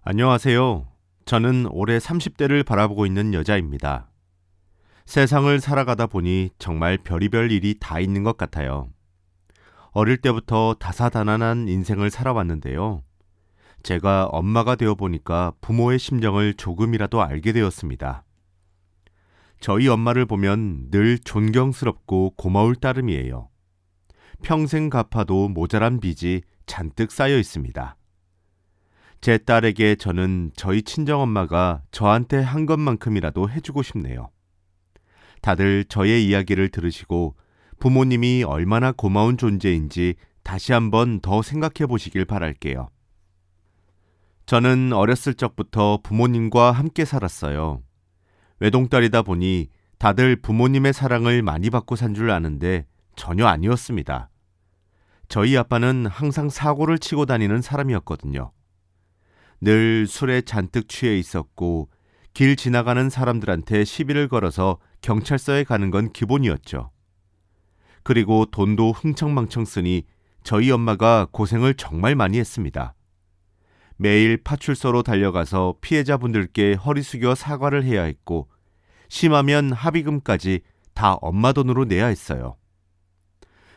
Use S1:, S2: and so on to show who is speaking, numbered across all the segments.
S1: 안녕하세요. 저는 올해 30대를 바라보고 있는 여자입니다. 세상을 살아가다 보니 정말 별의별 일이 다 있는 것 같아요. 어릴 때부터 다사다난한 인생을 살아왔는데요. 제가 엄마가 되어 보니까 부모의 심정을 조금이라도 알게 되었습니다. 저희 엄마를 보면 늘 존경스럽고 고마울 따름이에요. 평생 갚아도 모자란 빚이 잔뜩 쌓여 있습니다. 제 딸에게 저는 저희 친정엄마가 저한테 한 것만큼이라도 해주고 싶네요. 다들 저의 이야기를 들으시고 부모님이 얼마나 고마운 존재인지 다시 한번 더 생각해 보시길 바랄게요. 저는 어렸을 적부터 부모님과 함께 살았어요. 외동딸이다 보니 다들 부모님의 사랑을 많이 받고 산 줄 아는데 전혀 아니었습니다. 저희 아빠는 항상 사고를 치고 다니는 사람이었거든요. 늘 술에 잔뜩 취해 있었고 길 지나가는 사람들한테 시비를 걸어서 경찰서에 가는 건 기본이었죠. 그리고 돈도 흥청망청 쓰니 저희 엄마가 고생을 정말 많이 했습니다. 매일 파출소로 달려가서 피해자분들께 허리 숙여 사과를 해야 했고 심하면 합의금까지 다 엄마 돈으로 내야 했어요.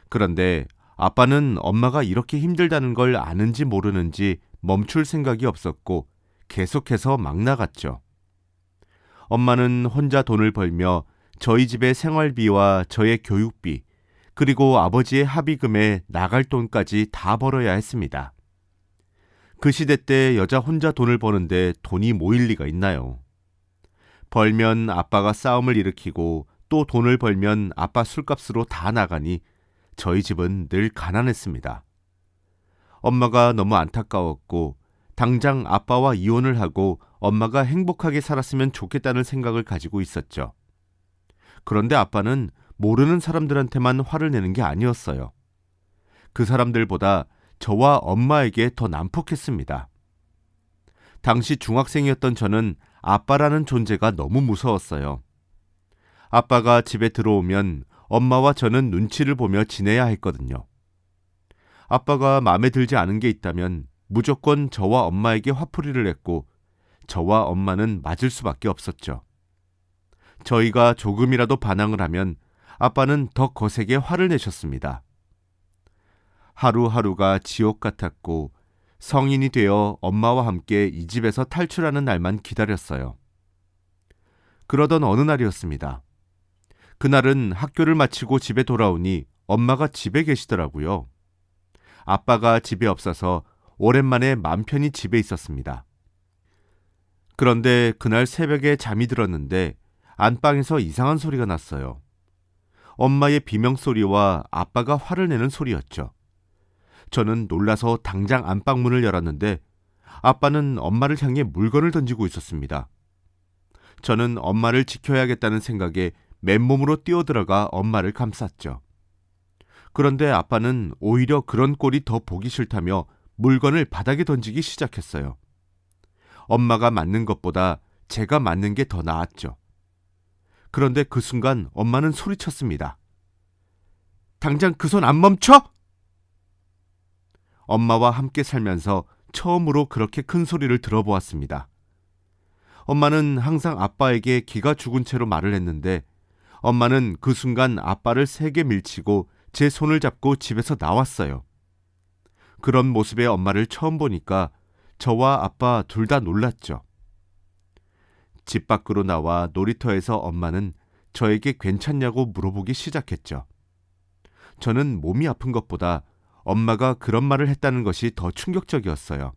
S1: 그런데 아빠는 엄마가 이렇게 힘들다는 걸 아는지 모르는지 멈출 생각이 없었고 계속해서 막 나갔죠. 엄마는 혼자 돈을 벌며 저희 집의 생활비와 저의 교육비, 그리고 아버지의 합의금에 나갈 돈까지 다 벌어야 했습니다. 그 시대 때 여자 혼자 돈을 버는데 돈이 모일 리가 있나요? 벌면 아빠가 싸움을 일으키고 또 돈을 벌면 아빠 술값으로 다 나가니 저희 집은 늘 가난했습니다. 엄마가 너무 안타까웠고 당장 아빠와 이혼을 하고 엄마가 행복하게 살았으면 좋겠다는 생각을 가지고 있었죠. 그런데 아빠는 모르는 사람들한테만 화를 내는 게 아니었어요. 그 사람들보다 저와 엄마에게 더 난폭했습니다. 당시 중학생이었던 저는 아빠라는 존재가 너무 무서웠어요. 아빠가 집에 들어오면 엄마와 저는 눈치를 보며 지내야 했거든요. 아빠가 마음에 들지 않은 게 있다면 무조건 저와 엄마에게 화풀이를 했고 저와 엄마는 맞을 수밖에 없었죠. 저희가 조금이라도 반항을 하면 아빠는 더 거세게 화를 내셨습니다. 하루하루가 지옥 같았고 성인이 되어 엄마와 함께 이 집에서 탈출하는 날만 기다렸어요. 그러던 어느 날이었습니다. 그날은 학교를 마치고 집에 돌아오니 엄마가 집에 계시더라고요. 아빠가 집에 없어서 오랜만에 맘 편히 집에 있었습니다. 그런데 그날 새벽에 잠이 들었는데 안방에서 이상한 소리가 났어요. 엄마의 비명소리와 아빠가 화를 내는 소리였죠. 저는 놀라서 당장 안방문을 열었는데 아빠는 엄마를 향해 물건을 던지고 있었습니다. 저는 엄마를 지켜야겠다는 생각에 맨몸으로 뛰어들어가 엄마를 감쌌죠. 그런데 아빠는 오히려 그런 꼴이 더 보기 싫다며 물건을 바닥에 던지기 시작했어요. 엄마가 맞는 것보다 제가 맞는 게 더 나았죠. 그런데 그 순간 엄마는 소리쳤습니다. 당장 그 손 안 멈춰! 엄마와 함께 살면서 처음으로 그렇게 큰 소리를 들어보았습니다. 엄마는 항상 아빠에게 기가 죽은 채로 말을 했는데 엄마는 그 순간 아빠를 세게 밀치고 제 손을 잡고 집에서 나왔어요. 그런 모습의 엄마를 처음 보니까 저와 아빠 둘 다 놀랐죠. 집 밖으로 나와 놀이터에서 엄마는 저에게 괜찮냐고 물어보기 시작했죠. 저는 몸이 아픈 것보다 엄마가 그런 말을 했다는 것이 더 충격적이었어요.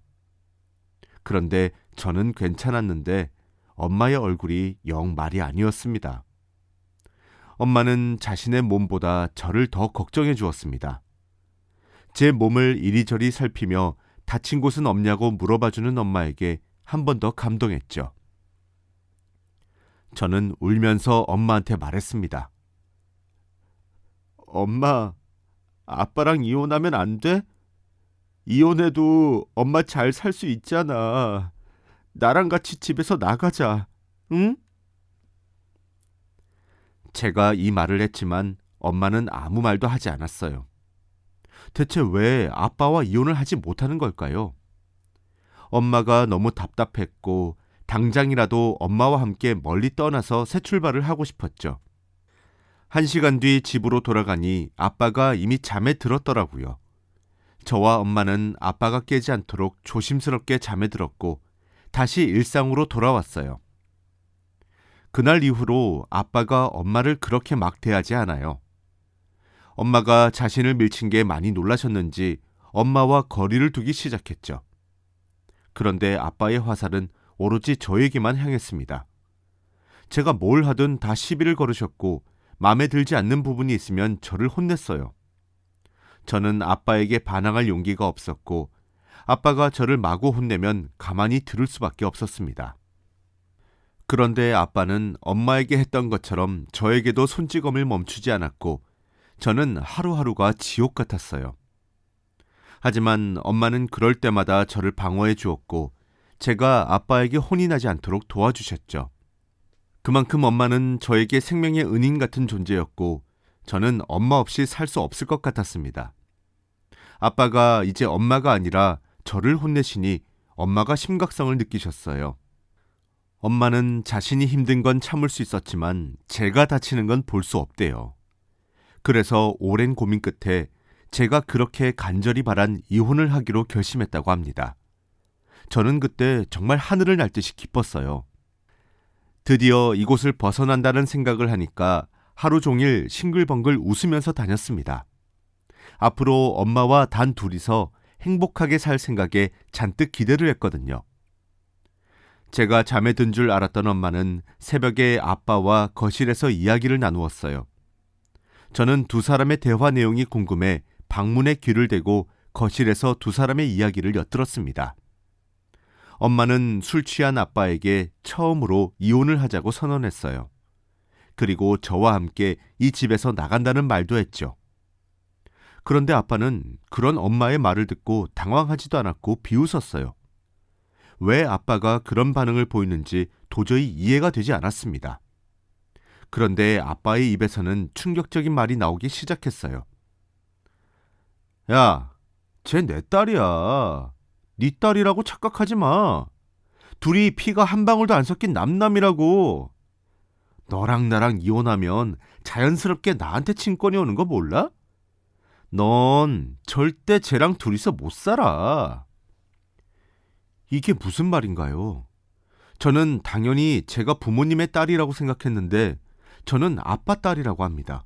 S1: 그런데 저는 괜찮았는데 엄마의 얼굴이 영 말이 아니었습니다. 엄마는 자신의 몸보다 저를 더 걱정해 주었습니다. 제 몸을 이리저리 살피며 다친 곳은 없냐고 물어봐주는 엄마에게 한 번 더 감동했죠. 저는 울면서 엄마한테 말했습니다. 엄마, 아빠랑 이혼하면 안 돼? 이혼해도 엄마 잘 살 수 있잖아. 나랑 같이 집에서 나가자. 응? 제가 이 말을 했지만 엄마는 아무 말도 하지 않았어요. 대체 왜 아빠와 이혼을 하지 못하는 걸까요? 엄마가 너무 답답했고 당장이라도 엄마와 함께 멀리 떠나서 새 출발을 하고 싶었죠. 1시간 뒤 집으로 돌아가니 아빠가 이미 잠에 들었더라고요. 저와 엄마는 아빠가 깨지 않도록 조심스럽게 잠에 들었고 다시 일상으로 돌아왔어요. 그날 이후로 아빠가 엄마를 그렇게 막 대하지 않아요. 엄마가 자신을 밀친 게 많이 놀라셨는지 엄마와 거리를 두기 시작했죠. 그런데 아빠의 화살은 오로지 저에게만 향했습니다. 제가 뭘 하든 다 시비를 걸으셨고 마음에 들지 않는 부분이 있으면 저를 혼냈어요. 저는 아빠에게 반항할 용기가 없었고 아빠가 저를 마구 혼내면 가만히 들을 수밖에 없었습니다. 그런데 아빠는 엄마에게 했던 것처럼 저에게도 손찌검을 멈추지 않았고 저는 하루하루가 지옥 같았어요. 하지만 엄마는 그럴 때마다 저를 방어해 주었고 제가 아빠에게 혼이 나지 않도록 도와주셨죠. 그만큼 엄마는 저에게 생명의 은인 같은 존재였고 저는 엄마 없이 살 수 없을 것 같았습니다. 아빠가 이제 엄마가 아니라 저를 혼내시니 엄마가 심각성을 느끼셨어요. 엄마는 자신이 힘든 건 참을 수 있었지만 제가 다치는 건 볼 수 없대요. 그래서 오랜 고민 끝에 제가 그렇게 간절히 바란 이혼을 하기로 결심했다고 합니다. 저는 그때 정말 하늘을 날 듯이 기뻤어요. 드디어 이곳을 벗어난다는 생각을 하니까 하루 종일 싱글벙글 웃으면서 다녔습니다. 앞으로 엄마와 단 둘이서 행복하게 살 생각에 잔뜩 기대를 했거든요. 제가 잠에 든 줄 알았던 엄마는 새벽에 아빠와 거실에서 이야기를 나누었어요. 저는 두 사람의 대화 내용이 궁금해 방문에 귀를 대고 거실에서 두 사람의 이야기를 엿들었습니다. 엄마는 술 취한 아빠에게 처음으로 이혼을 하자고 선언했어요. 그리고 저와 함께 이 집에서 나간다는 말도 했죠. 그런데 아빠는 그런 엄마의 말을 듣고 당황하지도 않았고 비웃었어요. 왜 아빠가 그런 반응을 보이는지 도저히 이해가 되지 않았습니다. 그런데 아빠의 입에서는 충격적인 말이 나오기 시작했어요. 야, 쟤 내 딸이야. 네 딸이라고 착각하지 마. 둘이 피가 한 방울도 안 섞인 남남이라고. 너랑 나랑 이혼하면 자연스럽게 나한테 친권이 오는 거 몰라? 넌 절대 쟤랑 둘이서 못 살아. 이게 무슨 말인가요? 저는 당연히 제가 부모님의 딸이라고 생각했는데 저는 아빠 딸이라고 합니다.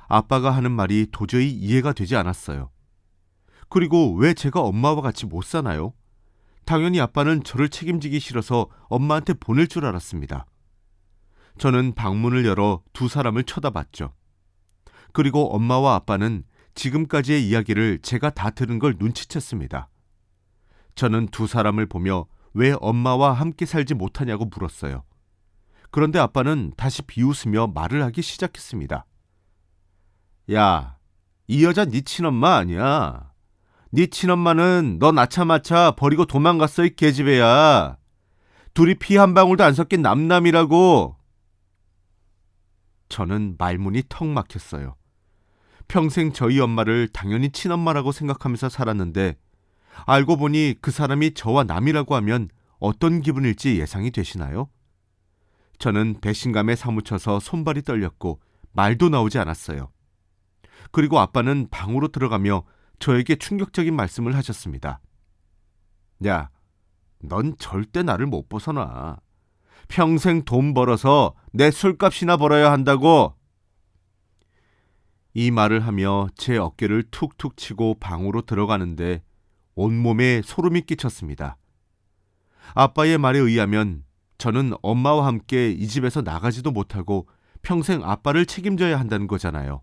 S1: 아빠가 하는 말이 도저히 이해가 되지 않았어요. 그리고 왜 제가 엄마와 같이 못 사나요? 당연히 아빠는 저를 책임지기 싫어서 엄마한테 보낼 줄 알았습니다. 저는 방문을 열어 두 사람을 쳐다봤죠. 그리고 엄마와 아빠는 지금까지의 이야기를 제가 다 들은 걸 눈치챘습니다. 저는 두 사람을 보며 왜 엄마와 함께 살지 못하냐고 물었어요. 그런데 아빠는 다시 비웃으며 말을 하기 시작했습니다. 야, 이 여자 네 친엄마 아니야. 네 친엄마는 너 낳자마자 버리고 도망갔어, 이 계집애야. 둘이 피 한 방울도 안 섞인 남남이라고. 저는 말문이 턱 막혔어요. 평생 저희 엄마를 당연히 친엄마라고 생각하면서 살았는데 알고 보니 그 사람이 저와 남이라고 하면 어떤 기분일지 예상이 되시나요? 저는 배신감에 사무쳐서 손발이 떨렸고 말도 나오지 않았어요. 그리고 아빠는 방으로 들어가며 저에게 충격적인 말씀을 하셨습니다. 야, 넌 절대 나를 못 벗어나. 평생 돈 벌어서 내 술값이나 벌어야 한다고. 이 말을 하며 제 어깨를 툭툭 치고 방으로 들어가는데 온몸에 소름이 끼쳤습니다. 아빠의 말에 의하면 저는 엄마와 함께 이 집에서 나가지도 못하고 평생 아빠를 책임져야 한다는 거잖아요.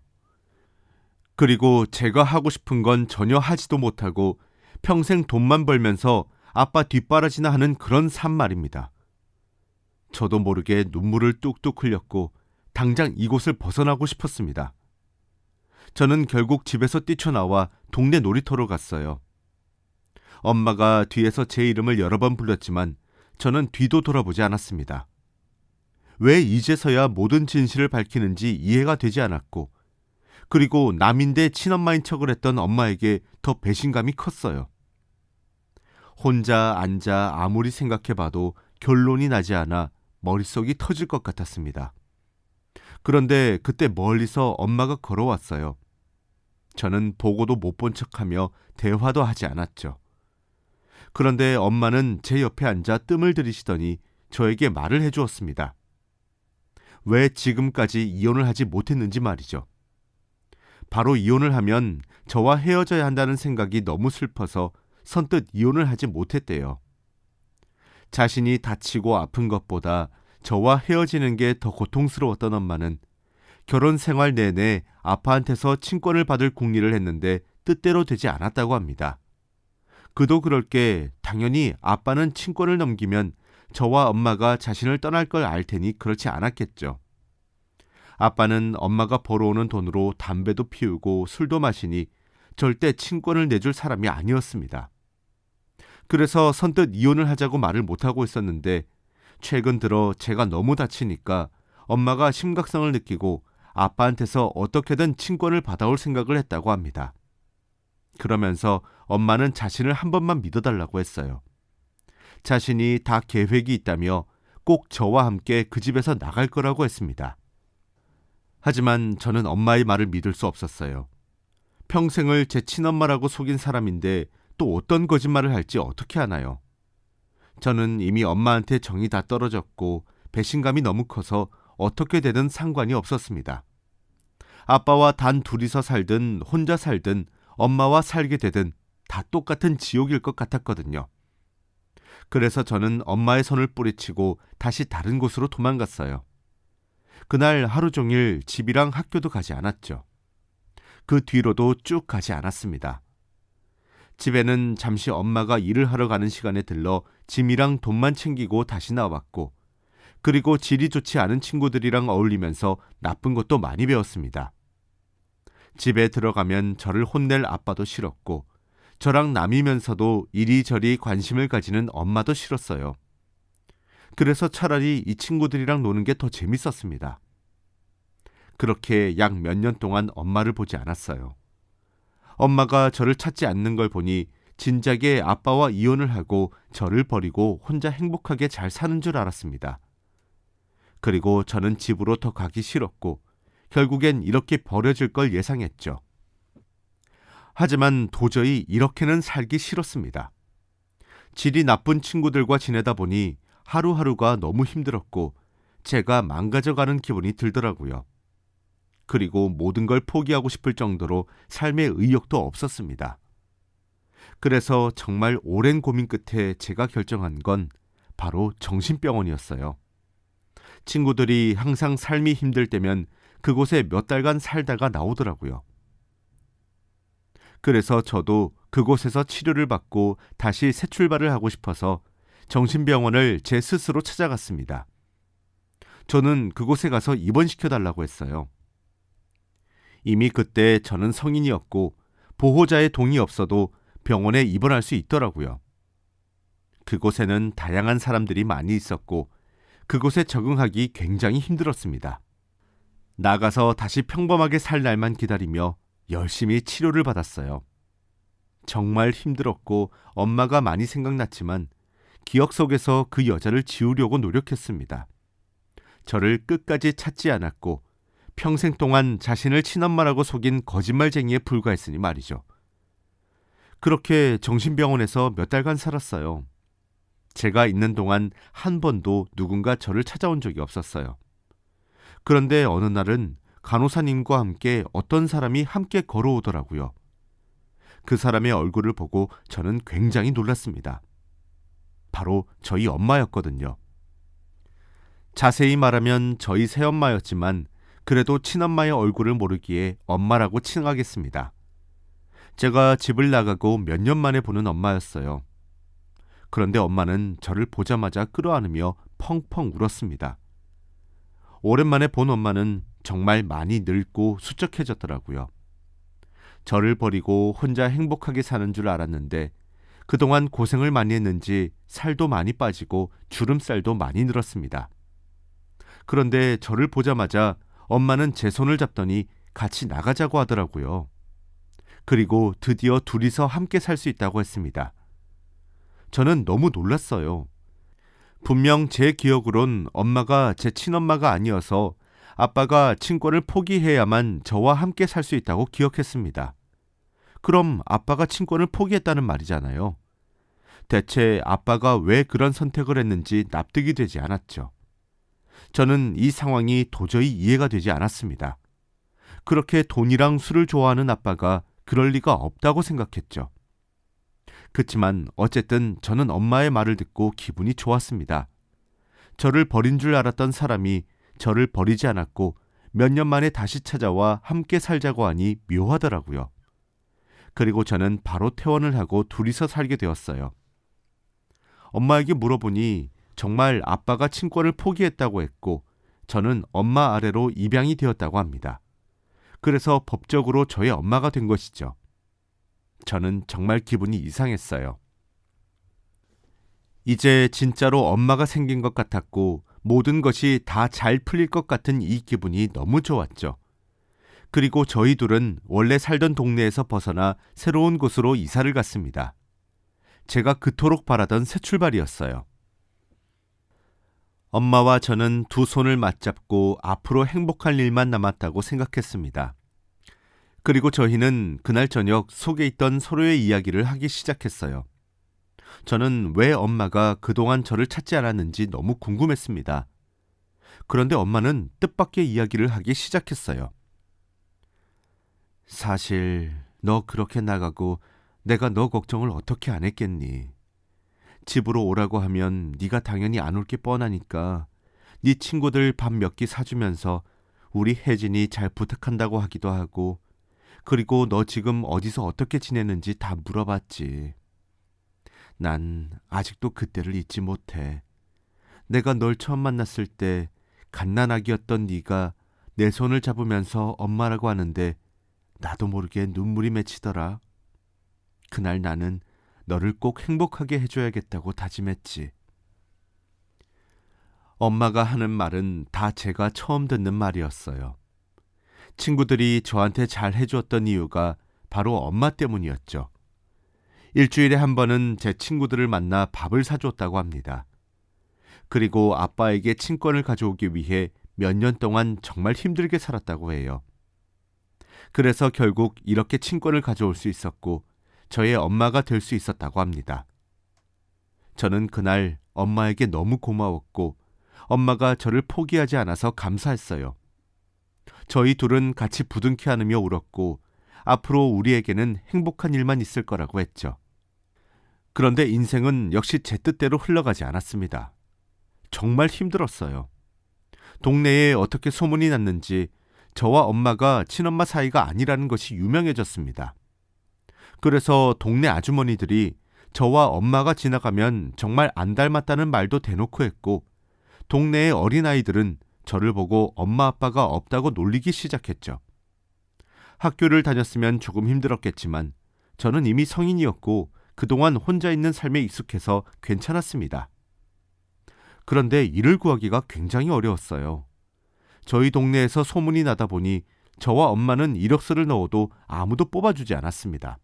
S1: 그리고 제가 하고 싶은 건 전혀 하지도 못하고 평생 돈만 벌면서 아빠 뒷바라지나 하는 그런 삶 말입니다. 저도 모르게 눈물을 뚝뚝 흘렸고 당장 이곳을 벗어나고 싶었습니다. 저는 결국 집에서 뛰쳐나와 동네 놀이터로 갔어요. 엄마가 뒤에서 제 이름을 여러 번 불렀지만 저는 뒤도 돌아보지 않았습니다. 왜 이제서야 모든 진실을 밝히는지 이해가 되지 않았고 그리고 남인데 친엄마인 척을 했던 엄마에게 더 배신감이 컸어요. 혼자 앉아 아무리 생각해봐도 결론이 나지 않아 머릿속이 터질 것 같았습니다. 그런데 그때 멀리서 엄마가 걸어왔어요. 저는 보고도 못 본 척하며 대화도 하지 않았죠. 그런데 엄마는 제 옆에 앉아 뜸을 들이시더니 저에게 말을 해주었습니다. 왜 지금까지 이혼을 하지 못했는지 말이죠. 바로 이혼을 하면 저와 헤어져야 한다는 생각이 너무 슬퍼서 선뜻 이혼을 하지 못했대요. 자신이 다치고 아픈 것보다 저와 헤어지는 게 더 고통스러웠던 엄마는 결혼 생활 내내 아빠한테서 친권을 받을 궁리를 했는데 뜻대로 되지 않았다고 합니다. 그도 그럴 게 당연히 아빠는 친권을 넘기면 저와 엄마가 자신을 떠날 걸 알 테니 그렇지 않았겠죠. 아빠는 엄마가 벌어오는 돈으로 담배도 피우고 술도 마시니 절대 친권을 내줄 사람이 아니었습니다. 그래서 선뜻 이혼을 하자고 말을 못하고 있었는데 최근 들어 제가 너무 다치니까 엄마가 심각성을 느끼고 아빠한테서 어떻게든 친권을 받아올 생각을 했다고 합니다. 그러면서 엄마는 자신을 한 번만 믿어달라고 했어요. 자신이 다 계획이 있다며 꼭 저와 함께 그 집에서 나갈 거라고 했습니다. 하지만 저는 엄마의 말을 믿을 수 없었어요. 평생을 제 친엄마라고 속인 사람인데 또 어떤 거짓말을 할지 어떻게 아나요? 저는 이미 엄마한테 정이 다 떨어졌고 배신감이 너무 커서 어떻게 되든 상관이 없었습니다. 아빠와 단 둘이서 살든 혼자 살든 엄마와 살게 되든 다 똑같은 지옥일 것 같았거든요. 그래서 저는 엄마의 손을 뿌리치고 다시 다른 곳으로 도망갔어요. 그날 하루 종일 집이랑 학교도 가지 않았죠. 그 뒤로도 쭉 가지 않았습니다. 집에는 잠시 엄마가 일을 하러 가는 시간에 들러 짐이랑 돈만 챙기고 다시 나왔고, 그리고 질이 좋지 않은 친구들이랑 어울리면서 나쁜 것도 많이 배웠습니다. 집에 들어가면 저를 혼낼 아빠도 싫었고, 저랑 남이면서도 이리저리 관심을 가지는 엄마도 싫었어요. 그래서 차라리 이 친구들이랑 노는 게 더 재밌었습니다. 그렇게 약 몇 년 동안 엄마를 보지 않았어요. 엄마가 저를 찾지 않는 걸 보니 진작에 아빠와 이혼을 하고 저를 버리고 혼자 행복하게 잘 사는 줄 알았습니다. 그리고 저는 집으로 더 가기 싫었고 결국엔 이렇게 버려질 걸 예상했죠. 하지만 도저히 이렇게는 살기 싫었습니다. 질이 나쁜 친구들과 지내다 보니 하루하루가 너무 힘들었고 제가 망가져가는 기분이 들더라고요. 그리고 모든 걸 포기하고 싶을 정도로 삶의 의욕도 없었습니다. 그래서 정말 오랜 고민 끝에 제가 결정한 건 바로 정신병원이었어요. 친구들이 항상 삶이 힘들 때면 그곳에 몇 달간 살다가 나오더라고요. 그래서 저도 그곳에서 치료를 받고 다시 새 출발을 하고 싶어서 정신병원을 제 스스로 찾아갔습니다. 저는 그곳에 가서 입원시켜달라고 했어요. 이미 그때 저는 성인이었고 보호자의 동의 없어도 병원에 입원할 수 있더라고요. 그곳에는 다양한 사람들이 많이 있었고 그곳에 적응하기 굉장히 힘들었습니다. 나가서 다시 평범하게 살 날만 기다리며 열심히 치료를 받았어요. 정말 힘들었고 엄마가 많이 생각났지만 기억 속에서 그 여자를 지우려고 노력했습니다. 저를 끝까지 찾지 않았고 평생 동안 자신을 친엄마라고 속인 거짓말쟁이에 불과했으니 말이죠. 그렇게 정신병원에서 몇 달간 살았어요. 제가 있는 동안 한 번도 누군가 저를 찾아온 적이 없었어요. 그런데 어느 날은 간호사님과 함께 어떤 사람이 함께 걸어오더라고요. 그 사람의 얼굴을 보고 저는 굉장히 놀랐습니다. 바로 저희 엄마였거든요. 자세히 말하면 저희 새엄마였지만 그래도 친엄마의 얼굴을 모르기에 엄마라고 칭하겠습니다. 제가 집을 나가고 몇 년 만에 보는 엄마였어요. 그런데 엄마는 저를 보자마자 끌어안으며 펑펑 울었습니다. 오랜만에 본 엄마는 정말 많이 늙고 수척해졌더라고요. 저를 버리고 혼자 행복하게 사는 줄 알았는데 그동안 고생을 많이 했는지 살도 많이 빠지고 주름살도 많이 늘었습니다. 그런데 저를 보자마자 엄마는 제 손을 잡더니 같이 나가자고 하더라고요. 그리고 드디어 둘이서 함께 살 수 있다고 했습니다. 저는 너무 놀랐어요. 분명 제 기억으론 엄마가 제 친엄마가 아니어서 아빠가 친권을 포기해야만 저와 함께 살 수 있다고 기억했습니다. 그럼 아빠가 친권을 포기했다는 말이잖아요. 대체 아빠가 왜 그런 선택을 했는지 납득이 되지 않았죠. 저는 이 상황이 도저히 이해가 되지 않았습니다. 그렇게 돈이랑 술을 좋아하는 아빠가 그럴 리가 없다고 생각했죠. 그치만 어쨌든 저는 엄마의 말을 듣고 기분이 좋았습니다. 저를 버린 줄 알았던 사람이 저를 버리지 않았고 몇 년 만에 다시 찾아와 함께 살자고 하니 묘하더라고요. 그리고 저는 바로 퇴원을 하고 둘이서 살게 되었어요. 엄마에게 물어보니 정말 아빠가 친권을 포기했다고 했고 저는 엄마 아래로 입양이 되었다고 합니다. 그래서 법적으로 저의 엄마가 된 것이죠. 저는 정말 기분이 이상했어요. 이제 진짜로 엄마가 생긴 것 같았고 모든 것이 다 잘 풀릴 것 같은 이 기분이 너무 좋았죠. 그리고 저희 둘은 원래 살던 동네에서 벗어나 새로운 곳으로 이사를 갔습니다. 제가 그토록 바라던 새 출발이었어요. 엄마와 저는 두 손을 맞잡고 앞으로 행복할 일만 남았다고 생각했습니다. 그리고 저희는 그날 저녁 속에 있던 서로의 이야기를 하기 시작했어요. 저는 왜 엄마가 그동안 저를 찾지 않았는지 너무 궁금했습니다. 그런데 엄마는 뜻밖의 이야기를 하기 시작했어요. 사실 너 그렇게 나가고 내가 너 걱정을 어떻게 안 했겠니? 집으로 오라고 하면 네가 당연히 안 올 게 뻔하니까 네 친구들 밥 몇 끼 사주면서 우리 혜진이 잘 부탁한다고 하기도 하고 그리고 너 지금 어디서 어떻게 지내는지 다 물어봤지. 난 아직도 그때를 잊지 못해. 내가 널 처음 만났을 때 갓난아기였던 네가 내 손을 잡으면서 엄마라고 하는데 나도 모르게 눈물이 맺히더라. 그날 나는 너를 꼭 행복하게 해줘야겠다고 다짐했지. 엄마가 하는 말은 다 제가 처음 듣는 말이었어요. 친구들이 저한테 잘 해주었던 이유가 바로 엄마 때문이었죠. 일주일에 한 번은 제 친구들을 만나 밥을 사줬다고 합니다. 그리고 아빠에게 친권을 가져오기 위해 몇 년 동안 정말 힘들게 살았다고 해요. 그래서 결국 이렇게 친권을 가져올 수 있었고 저의 엄마가 될 수 있었다고 합니다. 저는 그날 엄마에게 너무 고마웠고 엄마가 저를 포기하지 않아서 감사했어요. 저희 둘은 같이 부둥켜 안으며 울었고 앞으로 우리에게는 행복한 일만 있을 거라고 했죠. 그런데 인생은 역시 제 뜻대로 흘러가지 않았습니다. 정말 힘들었어요. 동네에 어떻게 소문이 났는지 저와 엄마가 친엄마 사이가 아니라는 것이 유명해졌습니다. 그래서 동네 아주머니들이 저와 엄마가 지나가면 정말 안 닮았다는 말도 대놓고 했고 동네의 어린아이들은 저를 보고 엄마 아빠가 없다고 놀리기 시작했죠. 학교를 다녔으면 조금 힘들었겠지만 저는 이미 성인이었고 그동안 혼자 있는 삶에 익숙해서 괜찮았습니다. 그런데 일을 구하기가 굉장히 어려웠어요. 저희 동네에서 소문이 나다 보니 저와 엄마는 이력서를 넣어도 아무도 뽑아주지 않았습니다.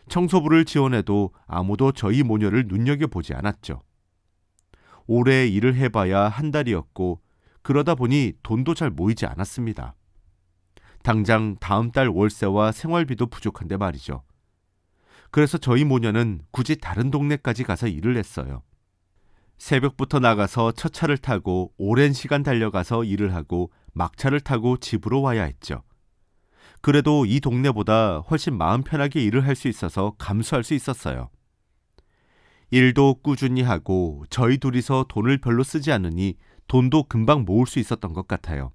S1: 청소부를 지원해도 아무도 저희 모녀를 눈여겨보지 않았죠. 오래 일을 해봐야 한 달이었고 그러다 보니 돈도 잘 모이지 않았습니다. 당장 다음 달 월세와 생활비도 부족한데 말이죠. 그래서 저희 모녀는 굳이 다른 동네까지 가서 일을 했어요. 새벽부터 나가서 첫 차를 타고 오랜 시간 달려가서 일을 하고 막차를 타고 집으로 와야 했죠. 그래도 이 동네보다 훨씬 마음 편하게 일을 할 수 있어서 감수할 수 있었어요. 일도 꾸준히 하고 저희 둘이서 돈을 별로 쓰지 않으니 돈도 금방 모을 수 있었던 것 같아요.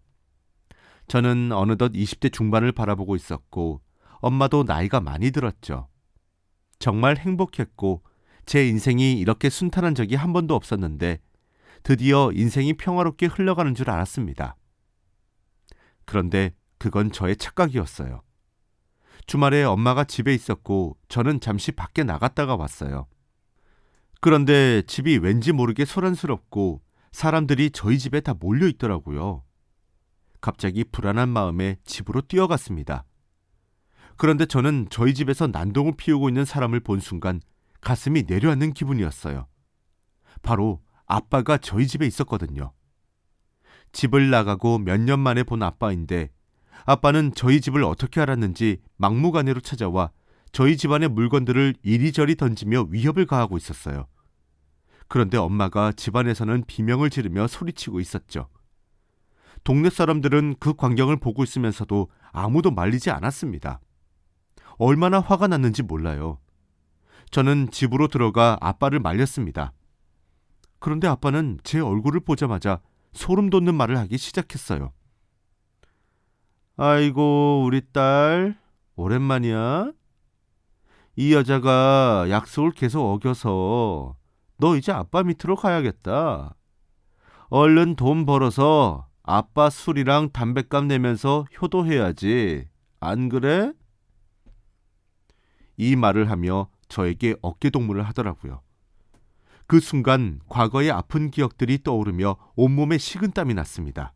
S1: 저는 어느덧 20대 중반을 바라보고 있었고 엄마도 나이가 많이 들었죠. 정말 행복했고 제 인생이 이렇게 순탄한 적이 한 번도 없었는데 드디어 인생이 평화롭게 흘러가는 줄 알았습니다. 그런데 그건 저의 착각이었어요. 주말에 엄마가 집에 있었고 저는 잠시 밖에 나갔다가 왔어요. 그런데 집이 왠지 모르게 소란스럽고 사람들이 저희 집에 다 몰려 있더라고요. 갑자기 불안한 마음에 집으로 뛰어갔습니다. 그런데 저는 저희 집에서 난동을 피우고 있는 사람을 본 순간 가슴이 내려앉는 기분이었어요. 바로 아빠가 저희 집에 있었거든요. 집을 나가고 몇 년 만에 본 아빠인데 아빠는 저희 집을 어떻게 알았는지 막무가내로 찾아와 저희 집안의 물건들을 이리저리 던지며 위협을 가하고 있었어요. 그런데 엄마가 집안에서는 비명을 지르며 소리치고 있었죠. 동네 사람들은 그 광경을 보고 있으면서도 아무도 말리지 않았습니다. 얼마나 화가 났는지 몰라요. 저는 집으로 들어가 아빠를 말렸습니다. 그런데 아빠는 제 얼굴을 보자마자 소름 돋는 말을 하기 시작했어요. 아이고, 우리 딸, 오랜만이야. 이 여자가 약속을 계속 어겨서 너 이제 아빠 밑으로 가야겠다. 얼른 돈 벌어서 아빠 술이랑 담뱃값 내면서 효도해야지. 안 그래? 이 말을 하며 저에게 어깨동무를 하더라고요. 그 순간 과거의 아픈 기억들이 떠오르며 온몸에 식은땀이 났습니다.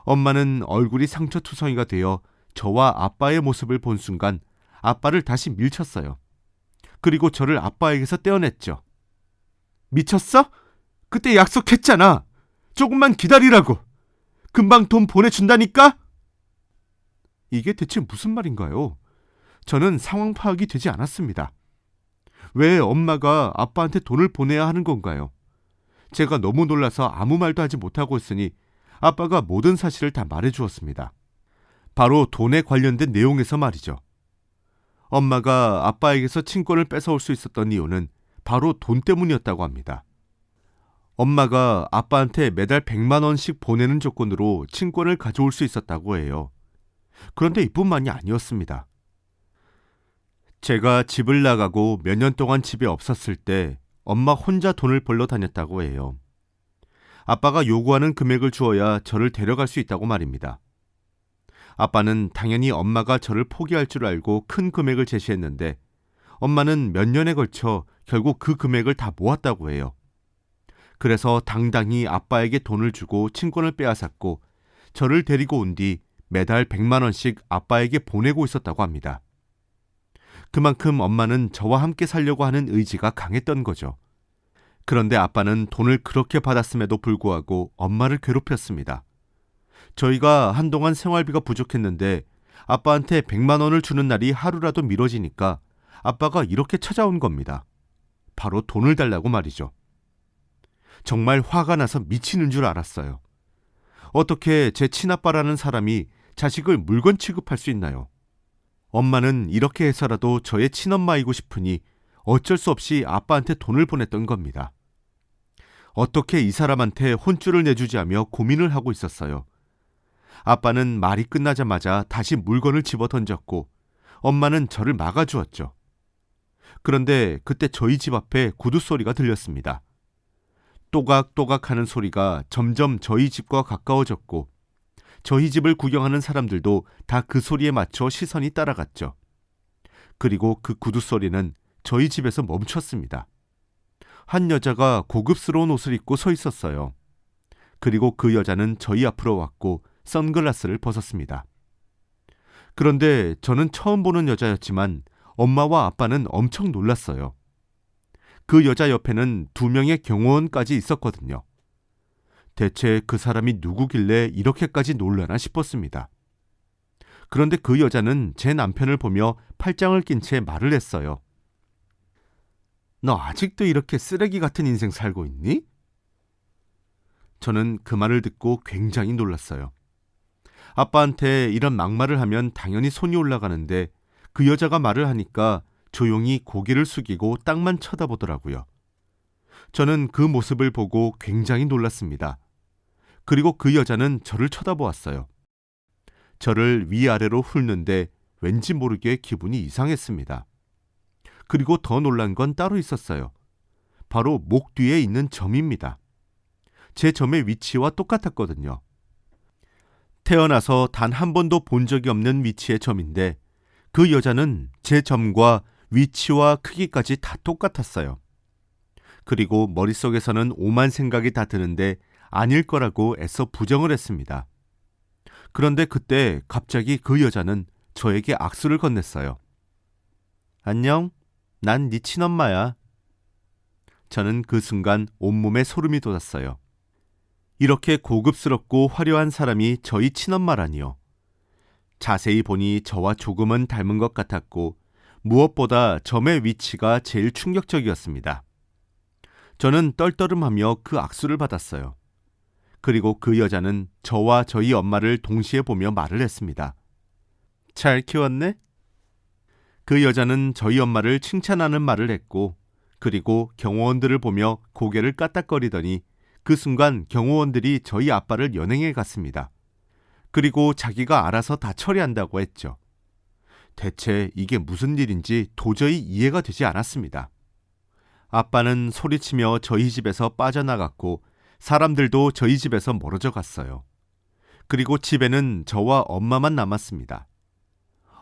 S1: 엄마는 얼굴이 상처투성이가 되어 저와 아빠의 모습을 본 순간 아빠를 다시 밀쳤어요. 그리고 저를 아빠에게서 떼어냈죠. 미쳤어? 그때 약속했잖아. 조금만 기다리라고. 금방 돈 보내준다니까? 이게 대체 무슨 말인가요? 저는 상황 파악이 되지 않았습니다. 왜 엄마가 아빠한테 돈을 보내야 하는 건가요? 제가 너무 놀라서 아무 말도 하지 못하고 있으니 아빠가 모든 사실을 다 말해주었습니다. 바로 돈에 관련된 내용에서 말이죠. 엄마가 아빠에게서 친권을 뺏어올 수 있었던 이유는 바로 돈 때문이었다고 합니다. 엄마가 아빠한테 매달 100만 원씩 보내는 조건으로 친권을 가져올 수 있었다고 해요. 그런데 이뿐만이 아니었습니다. 제가 집을 나가고 몇 년 동안 집에 없었을 때 엄마 혼자 돈을 벌러 다녔다고 해요. 아빠가 요구하는 금액을 주어야 저를 데려갈 수 있다고 말입니다. 아빠는 당연히 엄마가 저를 포기할 줄 알고 큰 금액을 제시했는데 엄마는 몇 년에 걸쳐 결국 그 금액을 다 모았다고 해요. 그래서 당당히 아빠에게 돈을 주고 친권을 빼앗았고 저를 데리고 온 뒤 매달 100만 원씩 아빠에게 보내고 있었다고 합니다. 그만큼 엄마는 저와 함께 살려고 하는 의지가 강했던 거죠. 그런데 아빠는 돈을 그렇게 받았음에도 불구하고 엄마를 괴롭혔습니다. 저희가 한동안 생활비가 부족했는데 아빠한테 100만 원을 주는 날이 하루라도 미뤄지니까 아빠가 이렇게 찾아온 겁니다. 바로 돈을 달라고 말이죠. 정말 화가 나서 미치는 줄 알았어요. 어떻게 제 친아빠라는 사람이 자식을 물건 취급할 수 있나요? 엄마는 이렇게 해서라도 저의 친엄마이고 싶으니 어쩔 수 없이 아빠한테 돈을 보냈던 겁니다. 어떻게 이 사람한테 혼쭐을 내주지 하며 고민을 하고 있었어요. 아빠는 말이 끝나자마자 다시 물건을 집어 던졌고 엄마는 저를 막아주었죠. 그런데 그때 저희 집 앞에 구두 소리가 들렸습니다. 또각또각 하는 소리가 점점 저희 집과 가까워졌고 저희 집을 구경하는 사람들도 다 그 소리에 맞춰 시선이 따라갔죠. 그리고 그 구두 소리는 저희 집에서 멈췄습니다. 한 여자가 고급스러운 옷을 입고 서 있었어요. 그리고 그 여자는 저희 앞으로 왔고 선글라스를 벗었습니다. 그런데 저는 처음 보는 여자였지만 엄마와 아빠는 엄청 놀랐어요. 그 여자 옆에는 2명의 경호원까지 있었거든요. 대체 그 사람이 누구길래 이렇게까지 놀라나 싶었습니다. 그런데 그 여자는 제 남편을 보며 팔짱을 낀 채 말을 했어요. 너 아직도 이렇게 쓰레기 같은 인생 살고 있니? 저는 그 말을 듣고 굉장히 놀랐어요. 아빠한테 이런 막말을 하면 당연히 손이 올라가는데 그 여자가 말을 하니까 조용히 고개를 숙이고 땅만 쳐다보더라고요. 저는 그 모습을 보고 굉장히 놀랐습니다. 그리고 그 여자는 저를 쳐다보았어요. 저를 위아래로 훑는데 왠지 모르게 기분이 이상했습니다. 그리고 더 놀란 건 따로 있었어요. 바로 목 뒤에 있는 점입니다. 제 점의 위치와 똑같았거든요. 태어나서 단 한 번도 본 적이 없는 위치의 점인데 그 여자는 제 점과 위치와 크기까지 다 똑같았어요. 그리고 머릿속에서는 오만 생각이 다 드는데 아닐 거라고 애써 부정을 했습니다. 그런데 그때 갑자기 그 여자는 저에게 악수를 건넸어요. 안녕? 난 네 친엄마야. 저는 그 순간 온몸에 소름이 돋았어요. 이렇게 고급스럽고 화려한 사람이 저희 친엄마라니요. 자세히 보니 저와 조금은 닮은 것 같았고 무엇보다 점의 위치가 제일 충격적이었습니다. 저는 떨떠름하며 그 악수를 받았어요. 그리고 그 여자는 저와 저희 엄마를 동시에 보며 말을 했습니다. 잘 키웠네? 그 여자는 저희 엄마를 칭찬하는 말을 했고 그리고 경호원들을 보며 고개를 까딱거리더니 그 순간 경호원들이 저희 아빠를 연행해 갔습니다. 그리고 자기가 알아서 다 처리한다고 했죠. 대체 이게 무슨 일인지 도저히 이해가 되지 않았습니다. 아빠는 소리치며 저희 집에서 빠져나갔고 사람들도 저희 집에서 멀어져 갔어요. 그리고 집에는 저와 엄마만 남았습니다.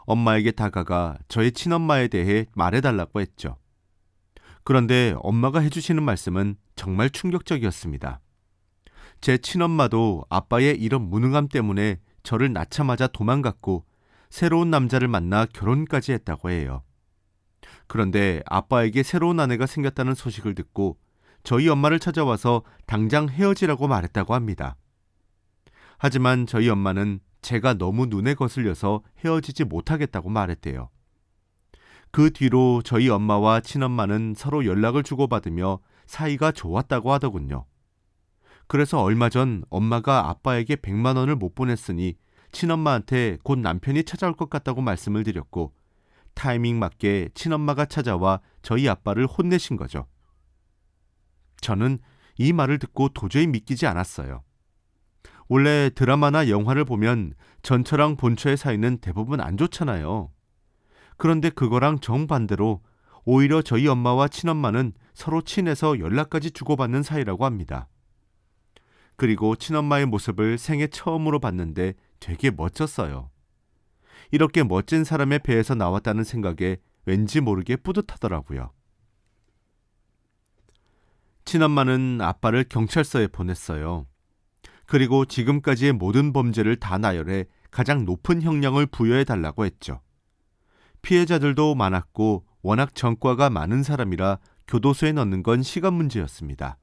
S1: 엄마에게 다가가 저의 친엄마에 대해 말해달라고 했죠. 그런데 엄마가 해주시는 말씀은 정말 충격적이었습니다. 제 친엄마도 아빠의 이런 무능함 때문에 저를 낳자마자 도망갔고 새로운 남자를 만나 결혼까지 했다고 해요. 그런데 아빠에게 새로운 아내가 생겼다는 소식을 듣고 저희 엄마를 찾아와서 당장 헤어지라고 말했다고 합니다. 하지만 저희 엄마는 제가 너무 눈에 거슬려서 헤어지지 못하겠다고 말했대요. 그 뒤로 저희 엄마와 친엄마는 서로 연락을 주고받으며 사이가 좋았다고 하더군요. 그래서 얼마 전 엄마가 아빠에게 100만 원을 못 보냈으니 친엄마한테 곧 남편이 찾아올 것 같다고 말씀을 드렸고 타이밍 맞게 친엄마가 찾아와 저희 아빠를 혼내신 거죠. 저는 이 말을 듣고 도저히 믿기지 않았어요. 원래 드라마나 영화를 보면 전처랑 본처의 사이는 대부분 안 좋잖아요. 그런데 그거랑 정반대로 오히려 저희 엄마와 친엄마는 서로 친해서 연락까지 주고받는 사이라고 합니다. 그리고 친엄마의 모습을 생애 처음으로 봤는데 되게 멋졌어요. 이렇게 멋진 사람의 배에서 나왔다는 생각에 왠지 모르게 뿌듯하더라고요. 친엄마는 아빠를 경찰서에 보냈어요. 그리고 지금까지의 모든 범죄를 다 나열해 가장 높은 형량을 부여해달라고 했죠. 피해자들도 많았고 워낙 전과가 많은 사람이라 교도소에 넣는 건 시간 문제였습니다.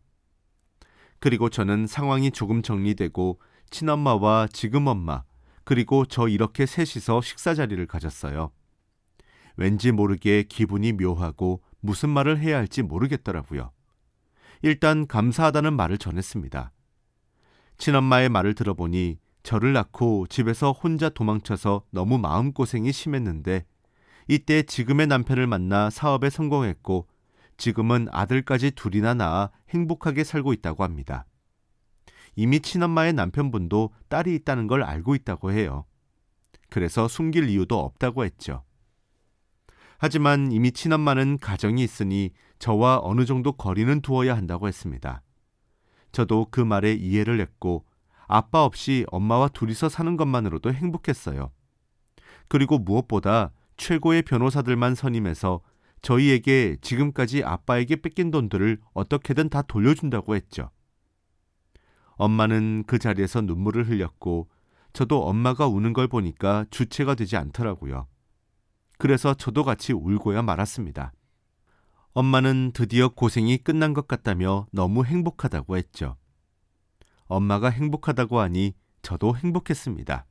S1: 그리고 저는 상황이 조금 정리되고 친엄마와 지금 엄마 그리고 저 이렇게 셋이서 식사 자리를 가졌어요. 왠지 모르게 기분이 묘하고 무슨 말을 해야 할지 모르겠더라고요. 일단 감사하다는 말을 전했습니다. 친엄마의 말을 들어보니 저를 낳고 집에서 혼자 도망쳐서 너무 마음고생이 심했는데 이때 지금의 남편을 만나 사업에 성공했고 지금은 아들까지 둘이나 낳아 행복하게 살고 있다고 합니다. 이미 친엄마의 남편분도 딸이 있다는 걸 알고 있다고 해요. 그래서 숨길 이유도 없다고 했죠. 하지만 이미 친엄마는 가정이 있으니 저와 어느 정도 거리는 두어야 한다고 했습니다. 저도 그 말에 이해를 했고 아빠 없이 엄마와 둘이서 사는 것만으로도 행복했어요. 그리고 무엇보다 최고의 변호사들만 선임해서 저희에게 지금까지 아빠에게 뺏긴 돈들을 어떻게든 다 돌려준다고 했죠. 엄마는 그 자리에서 눈물을 흘렸고 저도 엄마가 우는 걸 보니까 주체가 되지 않더라고요. 그래서 저도 같이 울고야 말았습니다. 엄마는 드디어 고생이 끝난 것 같다며 너무 행복하다고 했죠. 엄마가 행복하다고 하니 저도 행복했습니다.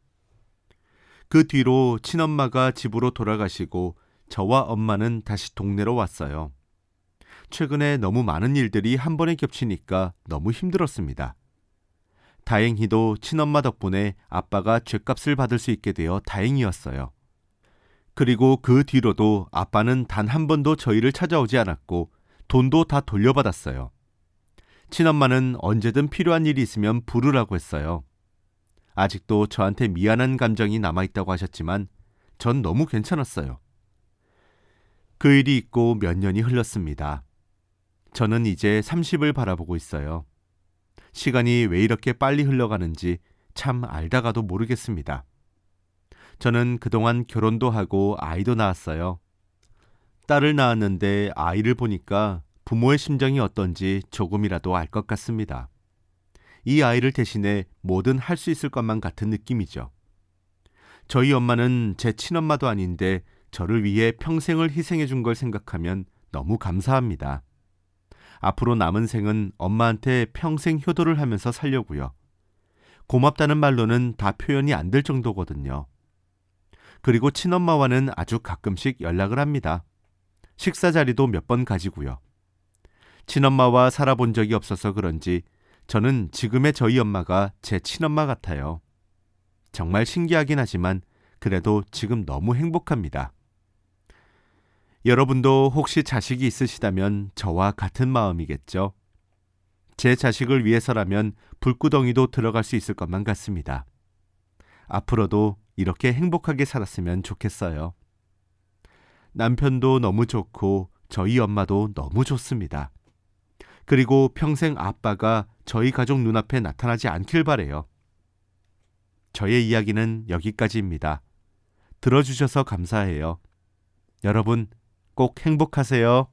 S1: 그 뒤로 친엄마가 집으로 돌아가시고 저와 엄마는 다시 동네로 왔어요. 최근에 너무 많은 일들이 한 번에 겹치니까 너무 힘들었습니다. 다행히도 친엄마 덕분에 아빠가 죗값을 받을 수 있게 되어 다행이었어요. 그리고 그 뒤로도 아빠는 단 한 번도 저희를 찾아오지 않았고 돈도 다 돌려받았어요. 친엄마는 언제든 필요한 일이 있으면 부르라고 했어요. 아직도 저한테 미안한 감정이 남아있다고 하셨지만 전 너무 괜찮았어요. 그 일이 있고 몇 년이 흘렀습니다. 저는 이제 30을 바라보고 있어요. 시간이 왜 이렇게 빨리 흘러가는지 참 알다가도 모르겠습니다. 저는 그동안 결혼도 하고 아이도 낳았어요. 딸을 낳았는데 아이를 보니까 부모의 심정이 어떤지 조금이라도 알 것 같습니다. 이 아이를 대신해 뭐든 할 수 있을 것만 같은 느낌이죠. 저희 엄마는 제 친엄마도 아닌데 저를 위해 평생을 희생해 준 걸 생각하면 너무 감사합니다. 앞으로 남은 생은 엄마한테 평생 효도를 하면서 살려고요. 고맙다는 말로는 다 표현이 안 될 정도거든요. 그리고 친엄마와는 아주 가끔씩 연락을 합니다. 식사 자리도 몇 번 가지고요. 친엄마와 살아본 적이 없어서 그런지 저는 지금의 저희 엄마가 제 친엄마 같아요. 정말 신기하긴 하지만 그래도 지금 너무 행복합니다. 여러분도 혹시 자식이 있으시다면 저와 같은 마음이겠죠? 제 자식을 위해서라면 불구덩이도 들어갈 수 있을 것만 같습니다. 앞으로도 이렇게 행복하게 살았으면 좋겠어요. 남편도 너무 좋고 저희 엄마도 너무 좋습니다. 그리고 평생 아빠가 저희 가족 눈앞에 나타나지 않길 바래요. 저의 이야기는 여기까지입니다. 들어주셔서 감사해요. 여러분 꼭 행복하세요.